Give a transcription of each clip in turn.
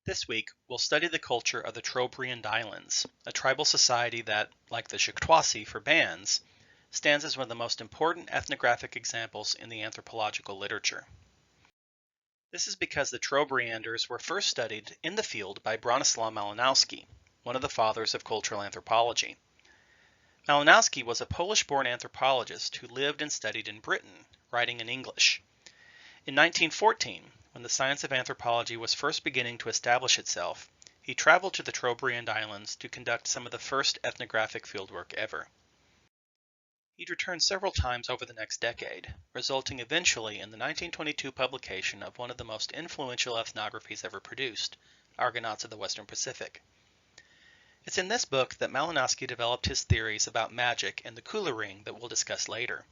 This week, we'll study the culture of the Trobriand Islands, a tribal society that, like the Chuktrasi for bands, stands as one of the most important ethnographic examples in the anthropological literature. This is because the Trobrianders were first studied in the field by Bronislaw Malinowski, one of the fathers of cultural anthropology. Malinowski was a Polish-born anthropologist who lived and studied in Britain, writing in English. In 1914, when the science of anthropology was first beginning to establish itself, he traveled to the Trobriand Islands to conduct some of the first ethnographic fieldwork ever. He'd returned several times over the next decade, resulting eventually in the 1922 publication of one of the most influential ethnographies ever produced, Argonauts of the Western Pacific. It's in this book that Malinowski developed his theories about magic and the Kula Ring that we'll discuss later.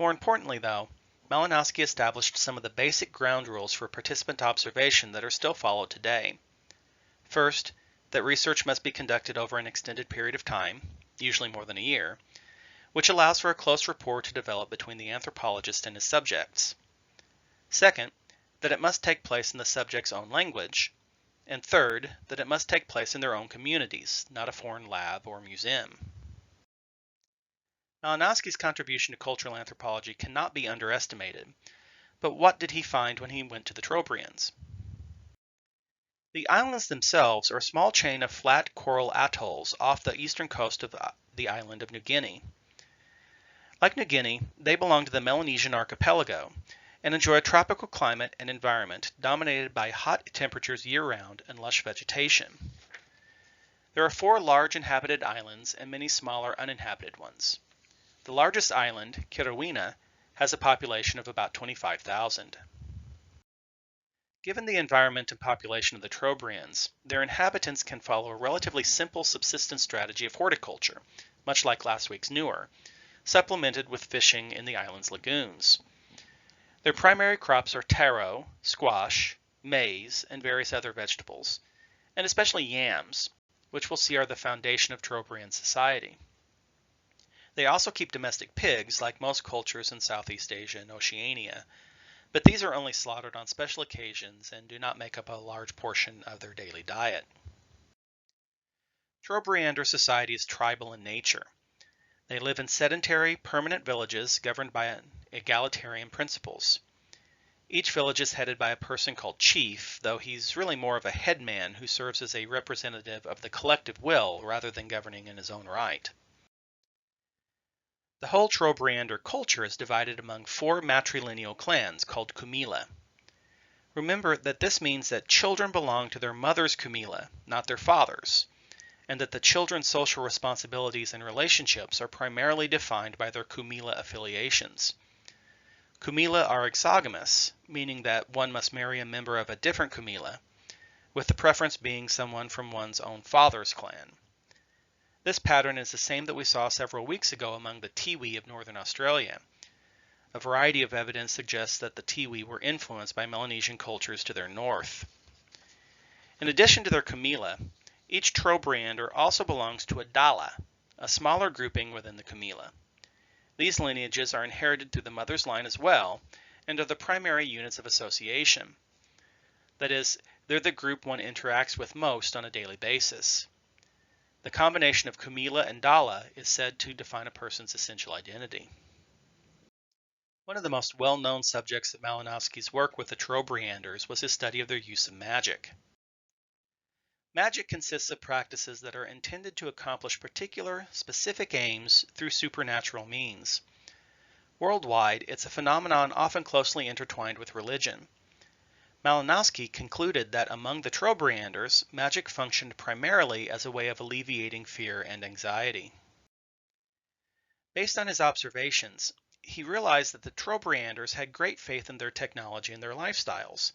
More importantly, though, Malinowski established some of the basic ground rules for participant observation that are still followed today. First, that research must be conducted over an extended period of time, usually more than a year, which allows for a close rapport to develop between the anthropologist and his subjects. Second, that it must take place in the subject's own language. And third, that it must take place in their own communities, not a foreign lab or museum. Malinowski's contribution to cultural anthropology cannot be underestimated, but what did he find when he went to the Trobriands? The islands themselves are a small chain of flat coral atolls off the eastern coast of the island of New Guinea. Like New Guinea, they belong to the Melanesian archipelago and enjoy a tropical climate and environment dominated by hot temperatures year-round and lush vegetation. There are 4 large inhabited islands and many smaller uninhabited ones. The largest island, Kirawina, has a population of about 25,000. Given the environment and population of the Trobriands, their inhabitants can follow a relatively simple subsistence strategy of horticulture, much like last week's Newer, supplemented with fishing in the island's lagoons. Their primary crops are taro, squash, maize, and various other vegetables, and especially yams, which we'll see are the foundation of Trobriand society. They also keep domestic pigs, like most cultures in Southeast Asia and Oceania, but these are only slaughtered on special occasions and do not make up a large portion of their daily diet. Trobriander society is tribal in nature. They live in sedentary, permanent villages governed by egalitarian principles. Each village is headed by a person called chief, though he's really more of a headman who serves as a representative of the collective will rather than governing in his own right. The whole Trobriander culture is divided among 4 matrilineal clans called kumila. Remember that this means that children belong to their mother's kumila, not their father's, and that the children's social responsibilities and relationships are primarily defined by their kumila affiliations. Kumila are exogamous, meaning that one must marry a member of a different kumila, with the preference being someone from one's own father's clan. This pattern is the same that we saw several weeks ago among the Tiwi of northern Australia. A variety of evidence suggests that the Tiwi were influenced by Melanesian cultures to their north. In addition to their kumila, each Trobriander also belongs to a dala, a smaller grouping within the kumila. These lineages are inherited through the mother's line as well, and are the primary units of association. That is, they're the group one interacts with most on a daily basis. The combination of kumila and dala is said to define a person's essential identity. One of the most well-known subjects of Malinowski's work with the Trobrianders was his study of their use of magic. Magic consists of practices that are intended to accomplish particular, specific aims through supernatural means. Worldwide, it's a phenomenon often closely intertwined with religion. Malinowski concluded that among the Trobrianders, magic functioned primarily as a way of alleviating fear and anxiety. Based on his observations, he realized that the Trobrianders had great faith in their technology and their lifestyles,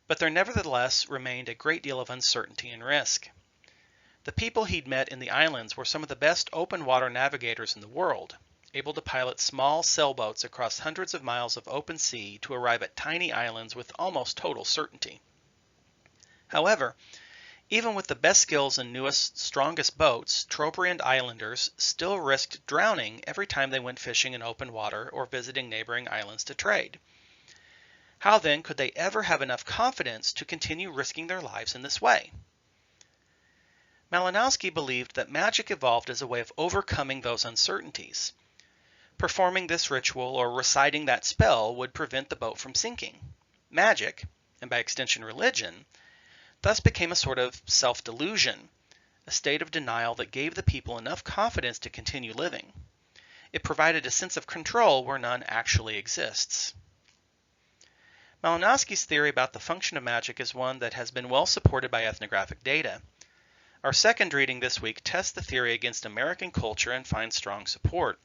but there nevertheless remained a great deal of uncertainty and risk. The people he'd met in the islands were some of the best open water navigators in the world, able to pilot small sailboats across hundreds of miles of open sea to arrive at tiny islands with almost total certainty. However, even with the best skills and newest, strongest boats, Trobriand islanders still risked drowning every time they went fishing in open water or visiting neighboring islands to trade. How then could they ever have enough confidence to continue risking their lives in this way? Malinowski believed that magic evolved as a way of overcoming those uncertainties. Performing this ritual or reciting that spell would prevent the boat from sinking. Magic, and by extension religion, thus became a sort of self-delusion, a state of denial that gave the people enough confidence to continue living. It provided a sense of control where none actually exists. Malinowski's theory about the function of magic is one that has been well supported by ethnographic data. Our second reading this week tests the theory against American culture and finds strong support.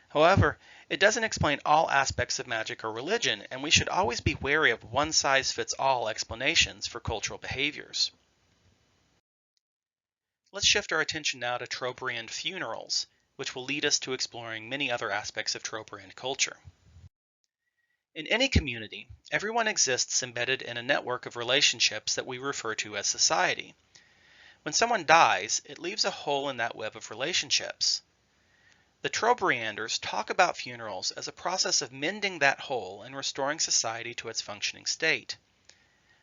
However, it doesn't explain all aspects of magic or religion, and we should always be wary of one-size-fits-all explanations for cultural behaviors. Let's shift our attention now to Trobriand funerals, which will lead us to exploring many other aspects of Trobriand culture. In any community, everyone exists embedded in a network of relationships that we refer to as society. When someone dies, it leaves a hole in that web of relationships. The Trobrianders talk about funerals as a process of mending that hole and restoring society to its functioning state.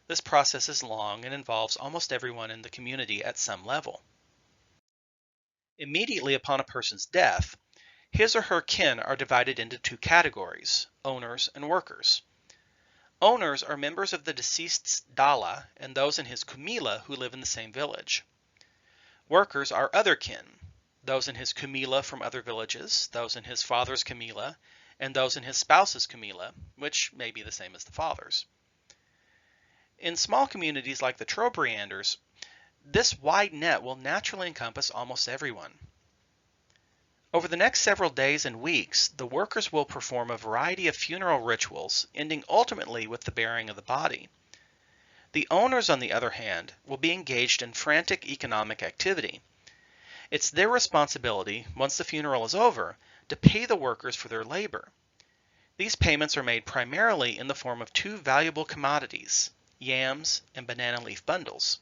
This process is long and involves almost everyone in the community at some level. Immediately upon a person's death, his or her kin are divided into two categories, owners and workers. Owners are members of the deceased's dala and those in his kumila who live in the same village. Workers are other kin, those in his kumila from other villages, those in his father's kumila, and those in his spouse's kumila, which may be the same as the father's. In small communities like the Trobrianders, this wide net will naturally encompass almost everyone. Over the next several days and weeks, the workers will perform a variety of funeral rituals, ending ultimately with the burying of the body. The owners, on the other hand, will be engaged in frantic economic activity. It's their responsibility, once the funeral is over, to pay the workers for their labor. These payments are made primarily in the form of two valuable commodities, yams and banana leaf bundles.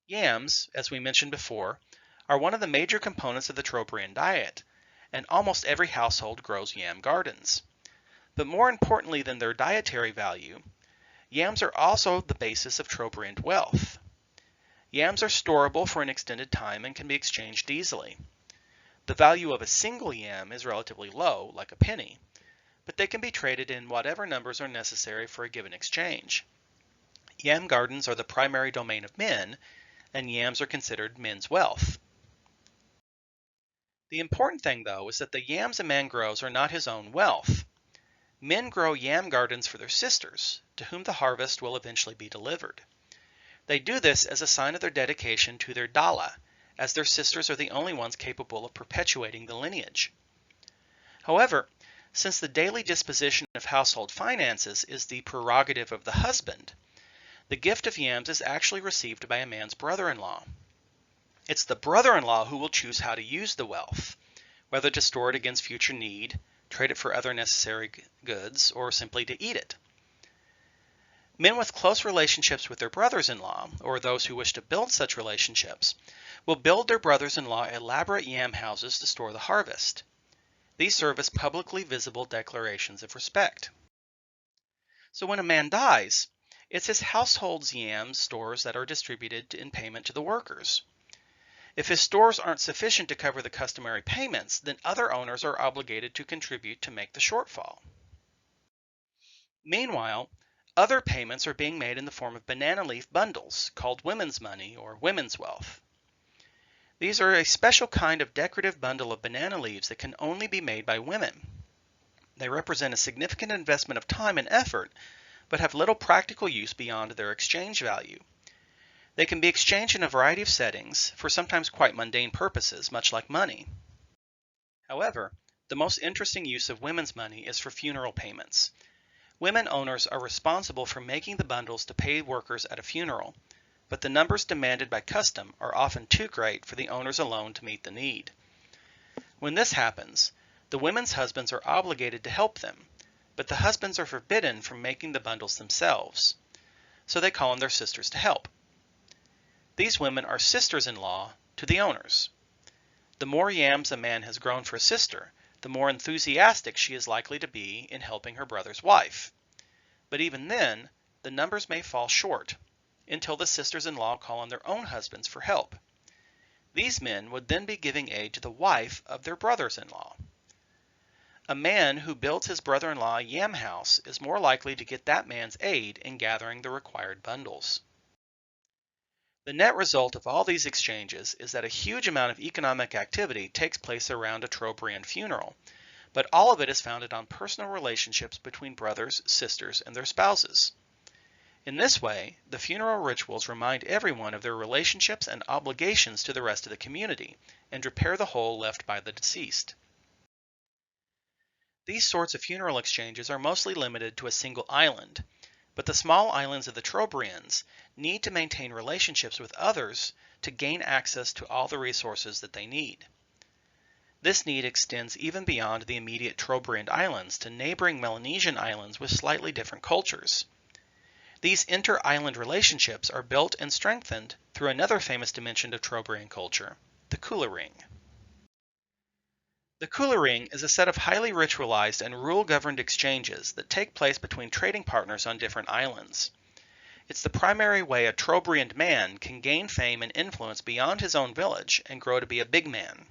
Yams, as we mentioned before, are one of the major components of the Trobriand diet, and almost every household grows yam gardens. But more importantly than their dietary value, yams are also the basis of Trobriand wealth. Yams are storable for an extended time and can be exchanged easily. The value of a single yam is relatively low, like a penny, but they can be traded in whatever numbers are necessary for a given exchange. Yam gardens are the primary domain of men, and yams are considered men's wealth. The important thing, though, is that the yams a man grows are not his own wealth. Men grow yam gardens for their sisters, to whom the harvest will eventually be delivered. They do this as a sign of their dedication to their dala, as their sisters are the only ones capable of perpetuating the lineage. However, since the daily disposition of household finances is the prerogative of the husband, the gift of yams is actually received by a man's brother-in-law. It's the brother-in-law who will choose how to use the wealth, whether to store it against future need, trade it for other necessary goods, or simply to eat it. Men with close relationships with their brothers-in-law, or those who wish to build such relationships, will build their brothers-in-law elaborate yam houses to store the harvest. These serve as publicly visible declarations of respect. So when a man dies, it's his household's yam stores that are distributed in payment to the workers. If his stores aren't sufficient to cover the customary payments, then other owners are obligated to contribute to make the shortfall. Meanwhile, other payments are being made in the form of banana leaf bundles, called women's money or women's wealth. These are a special kind of decorative bundle of banana leaves that can only be made by women. They represent a significant investment of time and effort, but have little practical use beyond their exchange value. They can be exchanged in a variety of settings for sometimes quite mundane purposes, much like money. However, the most interesting use of women's money is for funeral payments. Women owners are responsible for making the bundles to pay workers at a funeral, but the numbers demanded by custom are often too great for the owners alone to meet the need. When this happens, the women's husbands are obligated to help them, but the husbands are forbidden from making the bundles themselves, so they call on their sisters to help. These women are sisters-in-law to the owners. The more yams a man has grown for a sister, the more enthusiastic she is likely to be in helping her brother's wife. But even then, the numbers may fall short until the sisters-in-law call on their own husbands for help. These men would then be giving aid to the wife of their brothers-in-law. A man who builds his brother-in-law a yam house is more likely to get that man's aid in gathering the required bundles. The net result of all these exchanges is that a huge amount of economic activity takes place around a Trobriand funeral, but all of it is founded on personal relationships between brothers, sisters, and their spouses. In this way, the funeral rituals remind everyone of their relationships and obligations to the rest of the community, and repair the hole left by the deceased. These sorts of funeral exchanges are mostly limited to a single island, but the small islands of the Trobriands need to maintain relationships with others to gain access to all the resources that they need. This need extends even beyond the immediate Trobriand islands to neighboring Melanesian islands with slightly different cultures. These inter-island relationships are built and strengthened through another famous dimension of Trobriand culture, the Kula Ring. The Kula Ring is a set of highly ritualized and rule-governed exchanges that take place between trading partners on different islands. It's the primary way a Trobriand man can gain fame and influence beyond his own village and grow to be a big man.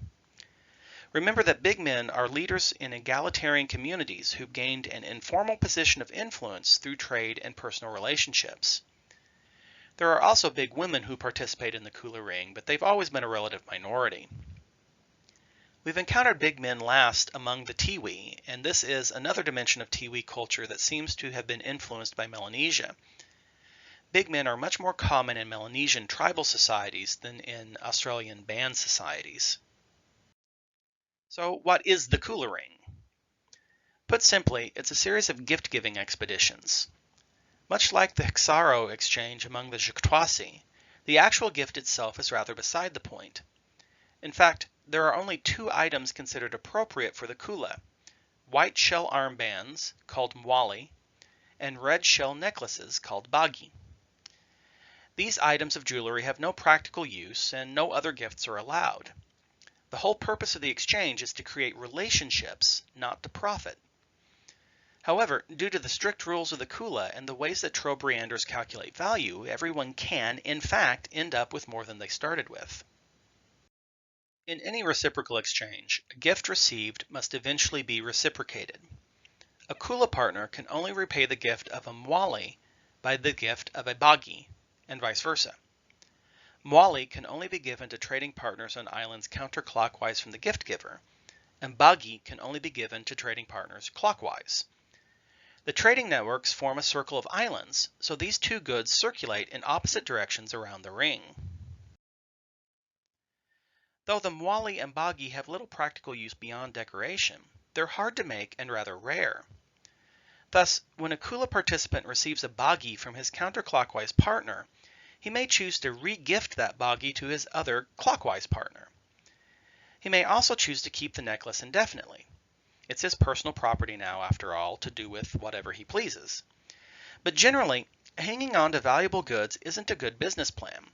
Remember that big men are leaders in egalitarian communities who've gained an informal position of influence through trade and personal relationships. There are also big women who participate in the Kula Ring, but they've always been a relative minority. We've encountered big men last among the Tiwi, and this is another dimension of Tiwi culture that seems to have been influenced by Melanesia. Big men are much more common in Melanesian tribal societies than in Australian band societies. So what is the Kula Ring? Put simply, it's a series of gift-giving expeditions. Much like the Hixaro exchange among the Juktuasi, the actual gift itself is rather beside the point. In fact, there are only two items considered appropriate for the Kula: white shell armbands, called mwali, and red shell necklaces, called bagi. These items of jewelry have no practical use, and no other gifts are allowed. The whole purpose of the exchange is to create relationships, not to profit. However, due to the strict rules of the Kula and the ways that Trobrianders calculate value, everyone can, in fact, end up with more than they started with. In any reciprocal exchange, a gift received must eventually be reciprocated. A Kula partner can only repay the gift of a mwali by the gift of a bagi, and vice versa. Mwali can only be given to trading partners on islands counterclockwise from the gift giver, and bagi can only be given to trading partners clockwise. The trading networks form a circle of islands, so these two goods circulate in opposite directions around the ring. Though the mwali and bagi have little practical use beyond decoration, they're hard to make and rather rare. Thus, when a Kula participant receives a bagi from his counterclockwise partner, he may choose to re-gift that bagi to his other clockwise partner. He may also choose to keep the necklace indefinitely. It's his personal property now, after all, to do with whatever he pleases. But generally, hanging on to valuable goods isn't a good business plan,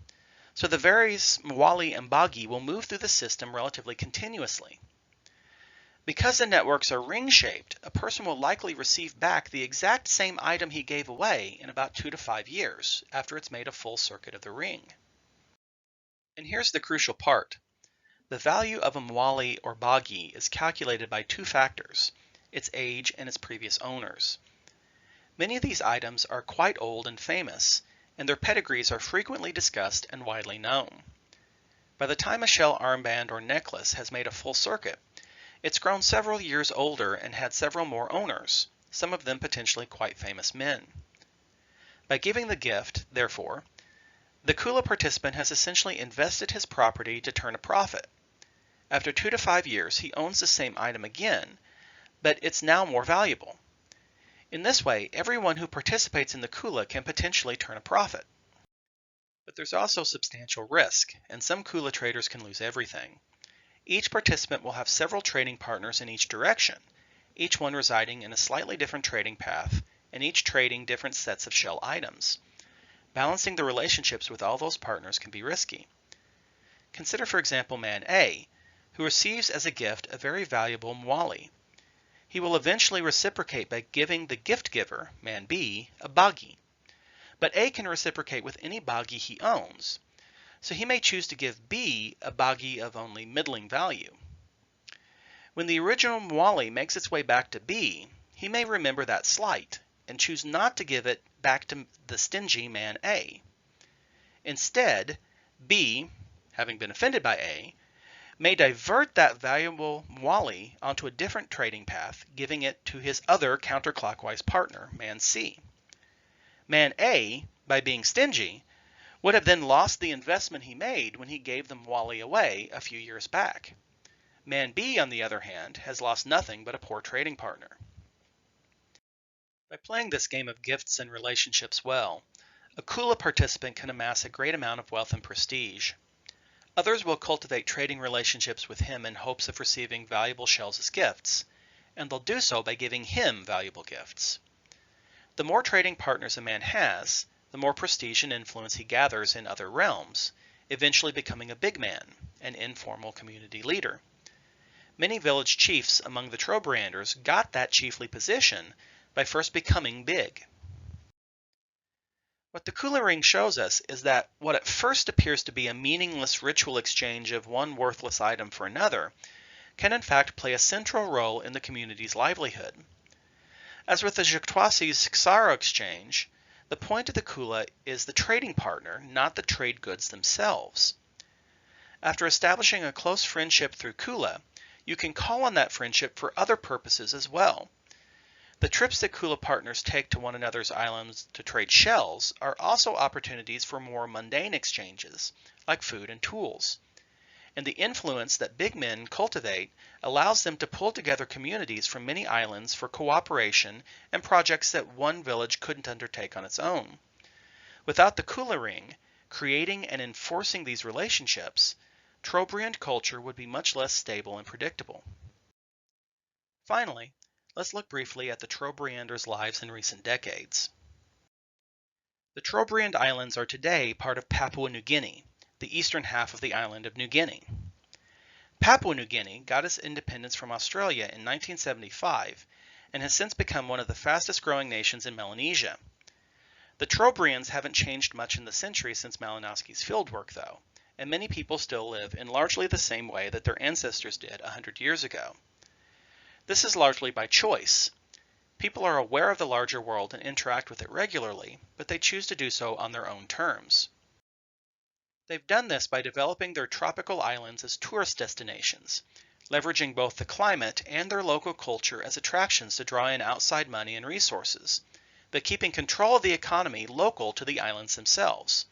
so the various mwali and bagi will move through the system relatively continuously. Because the networks are ring-shaped, a person will likely receive back the exact same item he gave away in about 2 to 5 years, after it's made a full circuit of the ring. And here's the crucial part. The value of a mwali or bagi is calculated by two factors: its age and its previous owners. Many of these items are quite old and famous, and their pedigrees are frequently discussed and widely known. By the time a shell armband or necklace has made a full circuit, it's grown several years older and had several more owners, some of them potentially quite famous men. By giving the gift, therefore, the Kula participant has essentially invested his property to turn a profit. After 2 to 5 years, he owns the same item again, but it's now more valuable. In this way, everyone who participates in the Kula can potentially turn a profit. But there's also substantial risk, and some Kula traders can lose everything. Each participant will have several trading partners in each direction, each one residing in a slightly different trading path, and each trading different sets of shell items. Balancing the relationships with all those partners can be risky. Consider, for example, man A, who receives as a gift a very valuable mwali. he will eventually reciprocate by giving the gift giver, man B, a bagi. But A can reciprocate with any bagi he owns, so he may choose to give B a bagi of only middling value. When the original mwali makes its way back to B, he may remember that slight and choose not to give it back to the stingy man A. Instead, B, having been offended by A, may divert that valuable mwali onto a different trading path, giving it to his other counterclockwise partner, man C. Man A, by being stingy, would have then lost the investment he made when he gave the mwali away a few years back. Man B, on the other hand, has lost nothing but a poor trading partner. By playing this game of gifts and relationships well, a Kula participant can amass a great amount of wealth and prestige. Others will cultivate trading relationships with him in hopes of receiving valuable shells as gifts, and they'll do so by giving him valuable gifts. The more trading partners a man has, the more prestige and influence he gathers in other realms, eventually becoming a big man, an informal community leader. Many village chiefs among the Trobrianders got that chiefly position by first becoming big. What the Kula Ring shows us is that what at first appears to be a meaningless ritual exchange of one worthless item for another can in fact play a central role in the community's livelihood. As with the Jactoisi's Xaro exchange, the point of the Kula is the trading partner, not the trade goods themselves. After establishing a close friendship through Kula, you can call on that friendship for other purposes as well. The trips that Kula partners take to one another's islands to trade shells are also opportunities for more mundane exchanges, like food and tools. And the influence that big men cultivate allows them to pull together communities from many islands for cooperation and projects that one village couldn't undertake on its own. Without the Kula Ring, creating and enforcing these relationships, Trobriand culture would be much less stable and predictable. Finally, let's look briefly at the Trobrianders' lives in recent decades. The Trobriand Islands are today part of Papua New Guinea, the eastern half of the island of New Guinea. Papua New Guinea got its independence from Australia in 1975 and has since become one of the fastest growing nations in Melanesia. The Trobriands haven't changed much in the century since Malinowski's fieldwork, though, and many people still live in largely the same way that their ancestors did 100 years ago. This is largely by choice. People are aware of the larger world and interact with it regularly, but they choose to do so on their own terms. They've done this by developing their tropical islands as tourist destinations, leveraging both the climate and their local culture as attractions to draw in outside money and resources, but keeping control of the economy local to the islands themselves.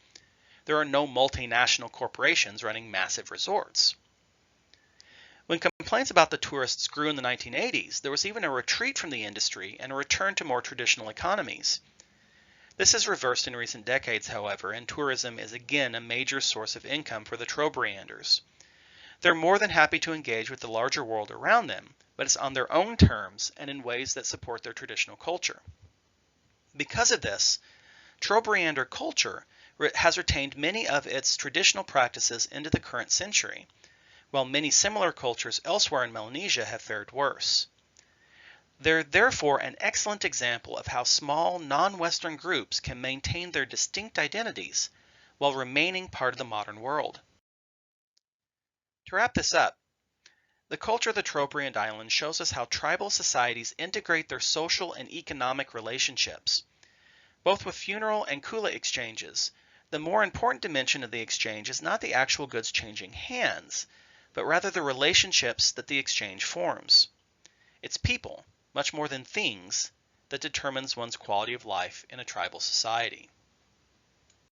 There are no multinational corporations running massive resorts. When complaints about the tourists grew in the 1980s, there was even a retreat from the industry and a return to more traditional economies. This has reversed in recent decades, however, and tourism is again a major source of income for the Trobrianders. They're more than happy to engage with the larger world around them, but it's on their own terms and in ways that support their traditional culture. Because of this, Trobriander culture has retained many of its traditional practices into the current century, while many similar cultures elsewhere in Melanesia have fared worse. They're therefore an excellent example of how small, non-Western groups can maintain their distinct identities while remaining part of the modern world. To wrap this up, the culture of the Trobriand Islands shows us how tribal societies integrate their social and economic relationships. Both with funeral and Kula exchanges, the more important dimension of the exchange is not the actual goods changing hands, but rather the relationships that the exchange forms. It's people, much more than things, that determines one's quality of life in a tribal society.